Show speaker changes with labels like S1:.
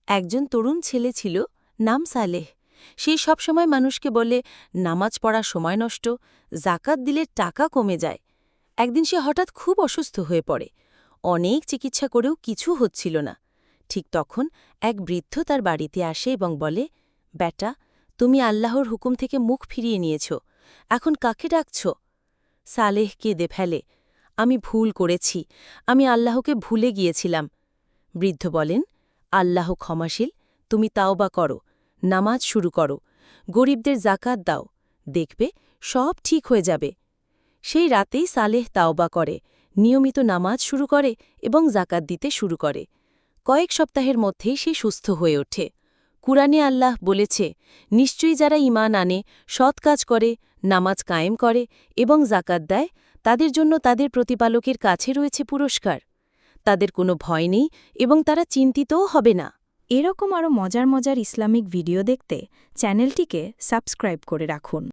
S1: একজন তরুণ ছেলে ছিল, নাম সালেহ। সে সবসময় মানুষকে বলে নামাজ পড়ার সময় নষ্ট, জাকাত দিলে টাকা কমে যায়। একদিন সে হঠাৎ খুব অসুস্থ হয়ে পড়ে। অনেক চিকিৎসা করেও কিছু হচ্ছিল না। ঠিক তখন এক বৃদ্ধ তার বাড়িতে আসে এবং বলে, বেটা, তুমি আল্লাহর হুকুম থেকে মুখ ফিরিয়ে নিয়েছ, এখন কাকে ডাকছ? সালেহ কেঁদে ফেলে, আমি ভুল করেছি, আমি আল্লাহকে ভুলে গিয়েছিলাম। বৃদ্ধ বলেন, আল্লাহ ক্ষমাশীল, তুমি তাওবা করো, নামাজ শুরু করো, গরিবদের জাকাত দাও, দেখবে সব ঠিক হয়ে যাবে। সেই রাতেই সালেহ তাওবা করে, নিয়মিত নামাজ শুরু করে এবং জাকাত দিতে শুরু করে। কয়েক সপ্তাহের মধ্যেই সে সুস্থ হয়ে ওঠে। কুরআনে আল্লাহ বলেছে, নিশ্চয়ই যারা ঈমান আনে, সৎ কাজ করে, নামাজ কায়েম করে এবং জাকাত দেয়, তাদের জন্য তাদের প্রতিপালকের কাছে রয়েছে পুরস্কার। তাদের কোনো ভয় নেই এবং তারা চিন্তিতও হবে না।
S2: এরকম আরও মজার মজার ইসলামিক ভিডিও দেখতে চ্যানেলটিকে সাবস্ক্রাইব করে রাখুন।